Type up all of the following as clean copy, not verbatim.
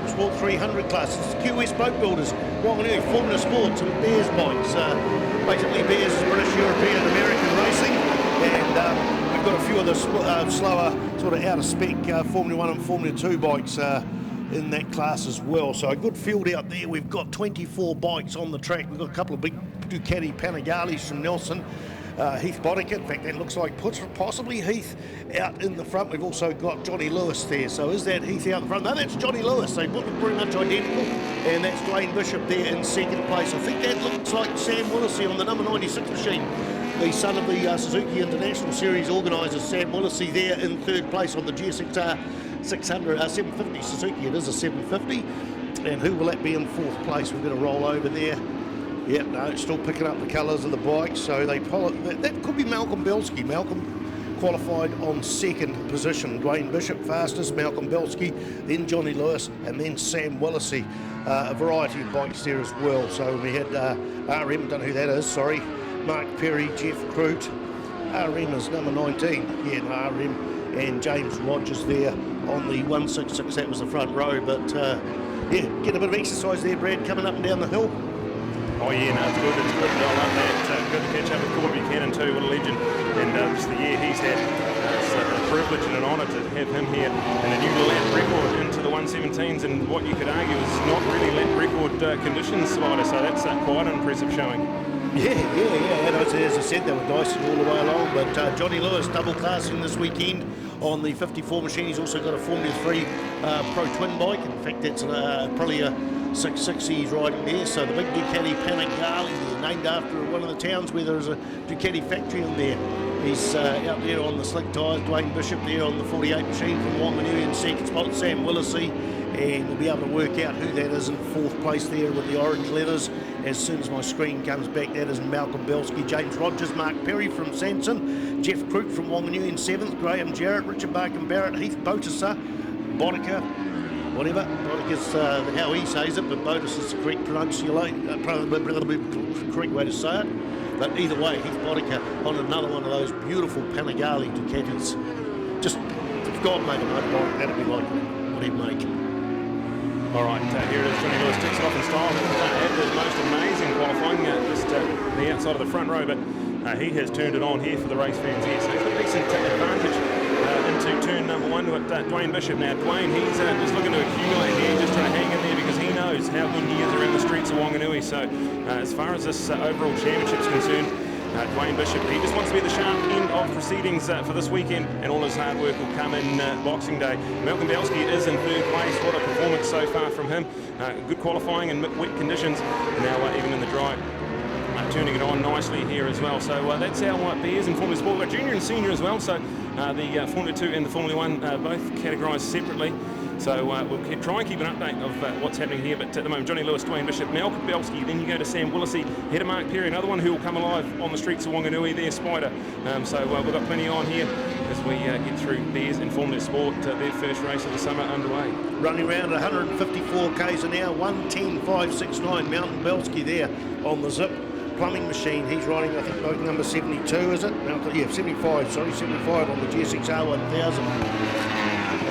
Motorsport 300 classes. QS Boat Builders, Wanganui, Formula Sports and Bears bikes. Basically Bears is British, European and American racing, and we've got a few of the slower, sort of out of spec Formula 1 and Formula 2 bikes in that class as well. So a good field out there. We've got 24 bikes on the track. We've got a couple of big Ducati Panigales from Nelson. Heath Bodica, in fact that looks like possibly Heath out in the front. We've also got Johnny Lewis there, so is that Heath out in front? No, that's Johnny Lewis. They look pretty much identical, and that's Dwayne Bishop there in second place. I think that looks like Sam Willisey on the number 96 machine, the son of the Suzuki International Series organiser. Sam Willisey there in third place on the GSXR 750 Suzuki. It is a 750, and who will that be in fourth place? We're going to roll over there. Yep, no, still picking up the colours of the bikes, so they that could be Malcolm Belsky. Malcolm qualified on second position. Dwayne Bishop fastest, Malcolm Belsky, then Johnny Lewis, and then Sam Willisey. A variety of bikes there as well. So we had RM, don't know who that is, sorry, Mark Perry, Jeff Crute. RM is number 19, yeah, no, RM, and James Rogers there on the 166, that was the front row. But yeah, get a bit of exercise there, Brad, coming up and down the hill. Oh yeah, no, it's good. I like that. Good to catch up with Corby Buchanan too, what a legend. And just the year he's had, it's a privilege and an honour to have him here. And a new lap record into the 117s, and what you could argue is not really lap record conditions, Spider, so that's quite an impressive showing. Yeah. And as I said, they were dicing all the way along, but Johnny Lewis double classing this weekend on the 54 machine. He's also got a Formula 3 Pro Twin bike. In fact, that's probably a 660 he's riding there. So the big Ducati Panigale, named after one of the towns where there's a Ducati factory in there. He's out there on the slick tyres. Dwayne Bishop there on the 48 machine from Wanganui in second spot. Sam Willisey, and we'll be able to work out who that is in fourth place there with the orange leathers as soon as my screen comes back. That is Malcolm Belsky, James Rogers, Mark Perry from Sanson, Jeff Crute from Wanganui in seventh, Graham Jarrett, Richard Barkham Barrett, Heath Botisa, Bodica, whatever, Bodica's how he says it, but Botis is the correct correct way to say it. But either way, Heath Bodica on another one of those beautiful Panigale Ducatis. Just, if God made a motorbike, that'd be like what he'd make. All right, here it is. Johnny Lewis takes it off in style. Had the most amazing qualifying, just the outside of the front row, but he has turned it on here for the race fans here. So he's got a decent advantage into turn number one with Dwayne Bishop. Now, Dwayne, he's just looking to accumulate here, just trying to hang in there because he knows how good he is around the streets of Wanganui. So as far as this overall championship is concerned, Dwayne Bishop, he just wants to be the sharp end of proceedings for this weekend, and all his hard work will come in Boxing Day. Malcolm Belsky is in third place. What a performance so far from him. Good qualifying in wet conditions, now even in the dry. Turning it on nicely here as well. So that's our Bears in Formula Sport. We've got junior and senior as well, so the Formula 2 and the Formula 1 both categorised separately. So we'll try and keep an update of what's happening here, but at the moment, Johnny Lewis, Dwayne Bishop, Malcolm Belsky, then you go to Sam Willisey, head of Mark Perry, another one who will come alive on the streets of Wanganui there, Spider. So we've got plenty on here as we get through Bears in Formula Sport, their first race of the summer underway. Running around 154 k's an hour, 110.569, Mountain Belsky there on the zip. Plumbing machine, he's riding, I think, boat number 72, is it? Yeah, 75, sorry, 75 on the GSXR 1000.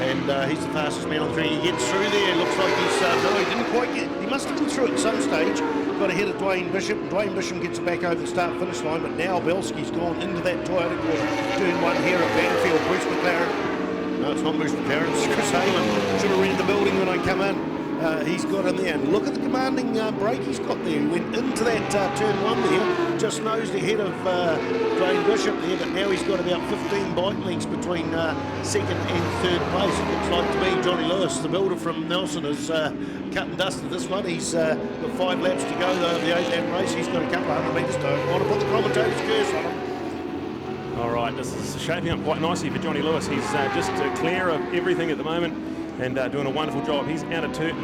And he's the fastest man on three. He gets through there, looks like he's, no, he didn't quite get, he must have been through at some stage. Got ahead of Dwayne Bishop. Dwayne Bishop gets back over the start-finish line, but now Belsky's gone into that Toyota corner. Turn one here at Manfeild, Bruce McLaren. No, it's not Bruce McLaren, it's Chris Halen. Should have read the building when I come in. He's got in there, and look at the commanding brake he's got there. He went into that turn one there, just nosed ahead of Dwayne Bishop there, but now he's got about 15 bike lengths between second and third place. It looks like to me Johnny Lewis, the builder from Nelson, has cut and dusted this one. He's got 5 laps to go though of the 8-lap race. He's got a couple of 100 metres to go. I want to put the commentator's curse on him. All right, this is shaping up quite nicely for Johnny Lewis. He's just clear of everything at the moment, and doing a wonderful job. He's out of turn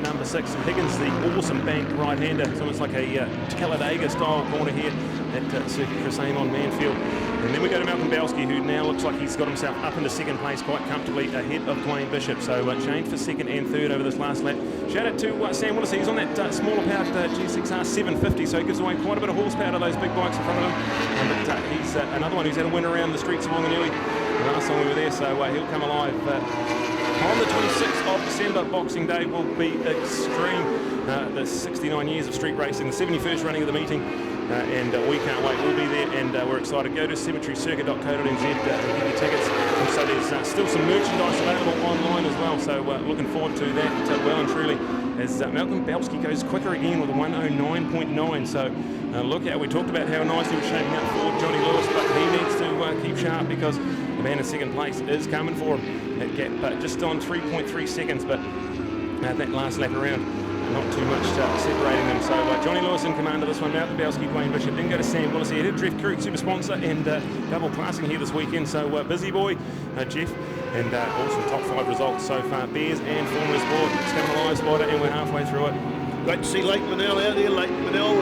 number 6. Higgins, the awesome bank right-hander. It's almost like a Talladega style corner here at Circuit Crusade on Manfeild. And then we go to Malcolm Belsky, who now looks like he's got himself up into second place quite comfortably ahead of Dwayne Bishop. So changed for second and third over this last lap. Shout out to Sam Willisey. He's on that smaller powered GSXR 750, so he gives away quite a bit of horsepower to those big bikes in front of him. But he's another one who's had a win around the streets of Wanganui last time we were there, so he'll come alive on the 26th of December Boxing Day will be extreme. The 69 years of street racing, the 71st running of the meeting, and we can't wait. We'll be there, and we're excited. Go to cemeterycircuit.co.nz and get your tickets. And so there's still some merchandise available online as well, so looking forward to that well and truly, as Malcolm Belsky goes quicker again with a 109.9. So look out, we talked about how nice he was shaping up for Johnny Lewis, but he needs to keep sharp, because the man in second place is coming for him at gap just on 3.3 seconds, but that last lap around, not too much separating them. So Johnny Lewis in command of this one. Malcolm Belsky, Dwayne Bishop, then go to Sam Willis. He had Jeff Krug, super sponsor, and double classing here this weekend. So busy boy, Jeff, and awesome top 5 results so far. Bears and Formula Sport. It's coming alive, Spider, and we're halfway through it. Great to see Leighton Manel out there. Leighton Manel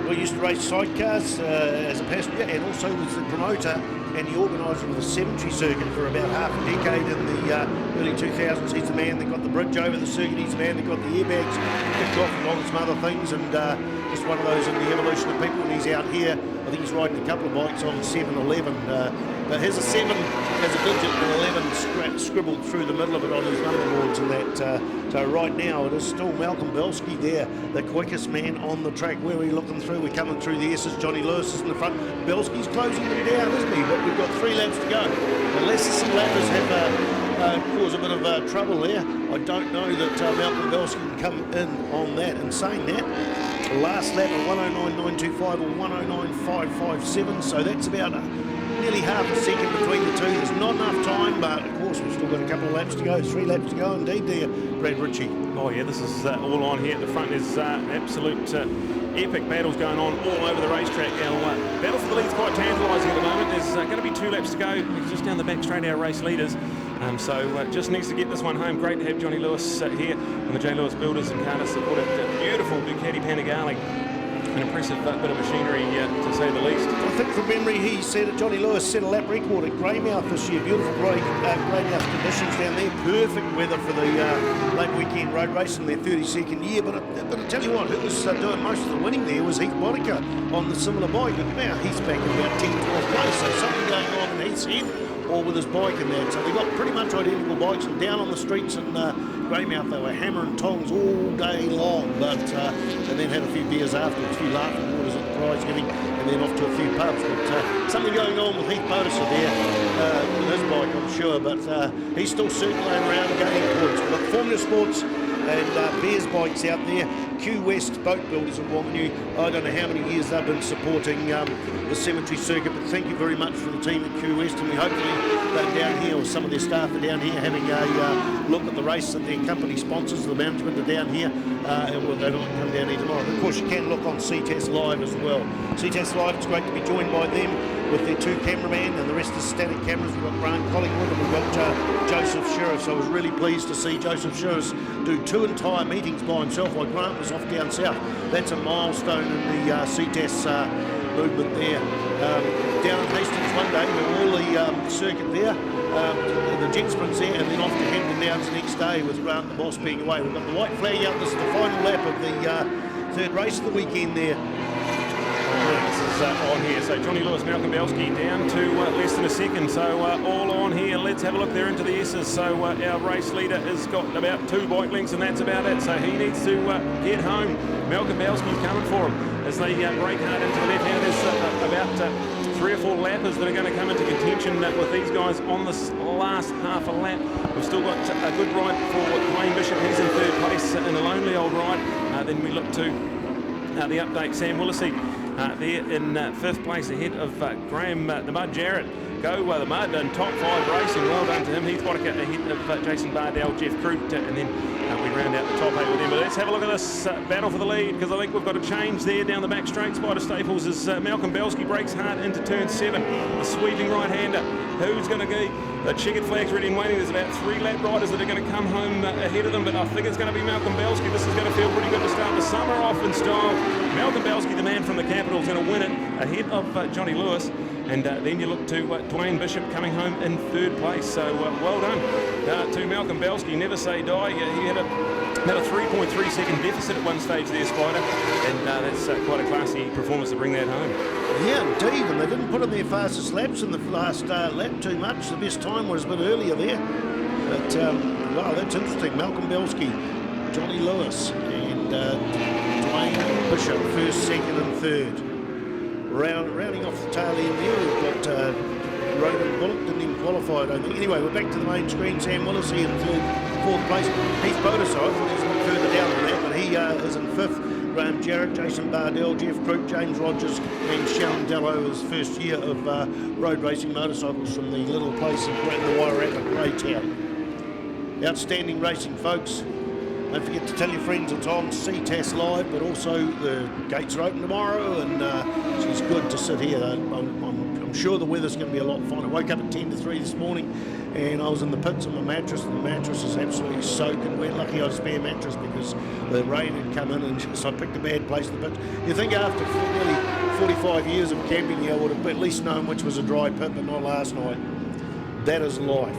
was used to race sidecars as a passenger, and also was the promoter and the organiser of the cemetery circuit for about half a decade in the early 2000s. He's the man that got the bridge over the circuit. He's the man that got the airbags kicked off along some other things, and just one of those in the evolution of people. And he's out here. I think he's riding a couple of bikes on 7-11. But here's a 7 as a digit and 11 scribbled through the middle of it on his number boards and that. So right now it is still Malcolm Belsky there, the quickest man on the track. Where we're looking through, we're coming through the S's. Johnny Lewis is in the front. Belsky's closing them down, isn't he? But we've got 3 laps to go. Unless some lappers have caused a bit of trouble there, I don't know that Malcolm Belsky can come in on that. And saying that, the last lap of 109.925 or 109.557, so that's about nearly half a second between the two. There's not enough time, but of course we've still got a couple of laps to go. 3 laps to go indeed there, Brad Ritchie. Oh yeah, this is all on here at the front. There's absolute epic battles going on all over the racetrack. Our battle for the lead's quite tantalising at the moment. There's going to be 2 laps to go. Just down the back straight, our race leaders. So just needs to get this one home. Great to have Johnny Lewis here and the J. Lewis Builders and Ctas supported. Beautiful Ducati Panigale. An impressive bit of machinery, to say the least. I think from memory he said that Johnny Lewis set a lap record at Greymouth this year. Beautiful Greymouth conditions down there. Perfect weather for the late weekend road race in their 32nd year. But I tell you what, who was doing most of the winning there was Heath Boddicker on the similar bike. But now he's back in about 10th, 12th place. So something going on in Heath's head, or with his bike in there. So they've got pretty much identical bikes, and down on the streets in Greymouth they were hammering tongs all day long, but and then had a few beers afterwards, a few laughing waters at the prize giving, and then off to a few pubs. But something going on with Heath Boddicker there with his bike, I'm sure, but he's still circling around gaining points. We've got Formula Sports and Bears bikes out there. Q West Boat Builders in Wanganui. I don't know how many years they've been supporting the cemetery circuit, but thank you very much for the team at Q West, and we hopefully they're down here, or some of their staff are down here having a look at the race, and their company sponsors, the management are down here. Well, they don't come down here tomorrow. But of course you can look on Ctas Live as well. Ctas Live, it's great to be joined by them with their 2 cameramen, and the rest is static cameras. We've got Grant Collingwood and we've got Joseph Sheriff. So I was really pleased to see Joseph Sheriff do 2 entire meetings by himself while Grant was off down south. That's a milestone in the Ctas movement there. Down in Hastings one day, with all the circuit there, the jet sprints there, and then off to Hampton Downs the next day with Grant the boss being away. We've got the white flag out. This is the final lap of the 3rd race of the weekend there. This is on here. So Johnny Lewis, Malcolm Belsky down to less than a second. So all on here. Let's have a look there into the S's. So our race leader has got about 2 bike lengths, and that's about it. So he needs to get home. Malcolm Belsky's coming for him as they break hard into the left. Now there's about 3 or 4 lappers that are going to come into contention with these guys on this last half a lap. We've still got a good ride for Dwayne Bishop. He's in 3rd place in a lonely old ride. Then we look to the update. Sam Willisey there in 5th place ahead of Graham the Mud Jarrett. Go the Mud and top 5 racing. Well done to him. Heath Boddicker ahead of Jason Bardell, Jeff Krug, and then we round out the top 8 with him. But let's have a look at this battle for the lead, because I think we've got a change there down the back straight. Spider Staples as Malcolm Belsky breaks hard into turn 7. The sweeping right-hander. Who's going to be? The checkered flag's ready and waiting. There's about 3 lap riders that are going to come home ahead of them, but I think it's going to be Malcolm Belsky. This is going to feel pretty good to start the summer off in style. Malcolm Belsky, the man from the capital, is going to win it ahead of Johnny Lewis. And then you look to Dwayne Bishop coming home in 3rd place. So well done to Malcolm Belsky. Never say die. He had about a 3.3 second deficit at one stage there, Spider. And that's quite a classy performance to bring that home. Yeah, indeed. And they didn't put in their fastest laps in the last lap too much. The best time was a bit earlier there. But Oh, that's interesting. Malcolm Belsky, Johnny Lewis, and Dwayne Bishop, first, second, and third. Rounding off the tail end there, we've got Rogan Bullock, didn't even qualify, I don't think. Anyway, we're back to the main screen. Sam Willis here in fourth place. Heath Bodis, I thought he's a bit further down than that, but he is in fifth. Graham Jarrett, Jason Bardell, Jeff Crook, James Rogers, and Sharon Dello, his first year of road racing motorcycles from the little place in the Wairarapa, Greytown. Outstanding racing, folks. Don't forget to tell your friends it's on Ctas Live, but also the gates are open tomorrow, and it's good to sit here. I'm sure the weather's going to be a lot of fun. I woke up at 10 to 3 this morning, and I was in the pits on my mattress, and the mattress is absolutely soaking wet. Lucky I had a spare mattress because the rain had come in, and so I picked a bad place in the pit. You think after nearly 45 years of camping here, I would have at least known which was a dry pit, but not last night. That is life.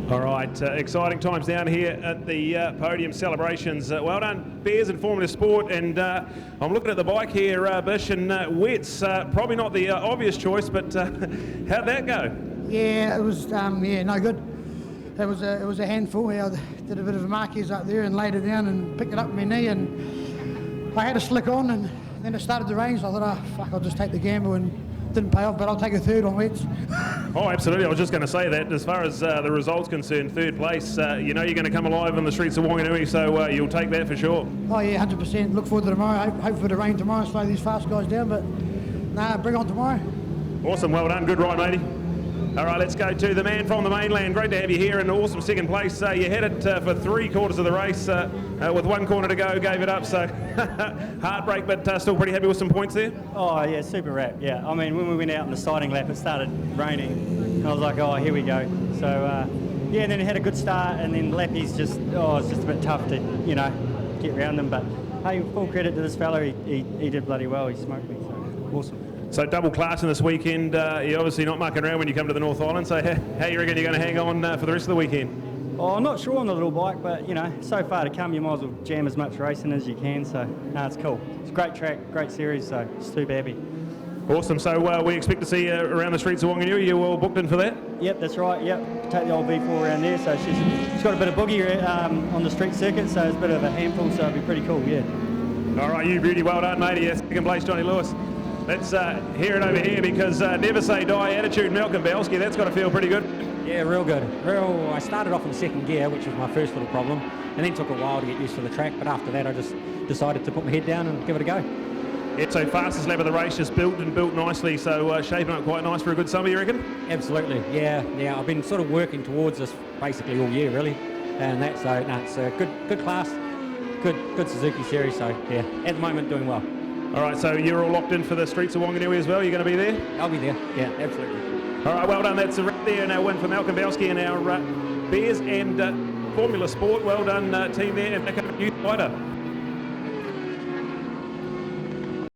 All right, exciting times down here at the Podium celebrations. Well done, Bears and Formula Sport. And I'm looking at the bike here, Bish, and wets. Probably not the obvious choice, but how'd that go? Yeah, it was no good. It was a handful. I did a bit of a Marquez up there and laid it down and picked it up with my knee, and I had a slick on, and then it started to rain, so I thought, oh, fuck, I'll just take the gamble, and didn't pay off, but I'll take a third on wets. Oh, absolutely. I was just going to say that as far as the results concerned, third place, you know you're going to come alive on the streets of Wanganui, so you'll take that for sure. Oh yeah, 100%. Look forward to tomorrow. Hope for the rain tomorrow, slow these fast guys down, but nah, bring on tomorrow. Awesome, well done, good ride, matey. All right, let's go to the man from the mainland. Great to have you here in awesome second place. You headed for 3/4 of the race with 1 corner to go, gave it up, so heartbreak, but still pretty happy with some points there? Oh yeah, super wrap, yeah. I mean, when we went out in the sighting lap, it started raining, and I was like, oh, here we go. So yeah, and then it had a good start, and then lappies just, it's just a bit tough to, you know, get around them, but hey, full credit to this fella, he did bloody well, he smoked me, so awesome. So double class in this weekend, you're obviously not mucking around when you come to the North Island, so how you reckon you're going to hang on for the rest of the weekend? Oh, I'm not sure on the little bike, but you know, so far to come, you might as well jam as much racing as you can, so no, it's cool. It's a great track, great series, so super happy. Awesome, so we expect to see you around the streets of Wanganui. You all booked in for that? Yep, that's right, yep. Take the old V4 around there, so she's got a bit of boogie on the street circuit, so it's a bit of a handful, so it'll be pretty cool, yeah. All right, you beauty, well done, matey. Second place, Johnny Lewis. Let's hear it over here, because never say die attitude, Malcolm Belsky, that's got to feel pretty good. Yeah, real good. I started off in second gear, which was my first little problem, and then took a while to get used to the track, but after that I just decided to put my head down and give it a go. Yeah, so fastest lap of the race, just built nicely, so shaping up quite nice for a good summer, you reckon? Absolutely, yeah. I've been sort of working towards this basically all year, really, and that, so no, it's a good class, good Suzuki Series, so yeah, at the moment doing well. All right, so you're all locked in for the streets of Wanganui as well? You're going to be there? I'll be there, yeah, absolutely. All right, well done. That's a wrap there, and our win for Malcolm Belsky and our Bears and Formula Sport. Well done, team there, and back up Youth Fighter.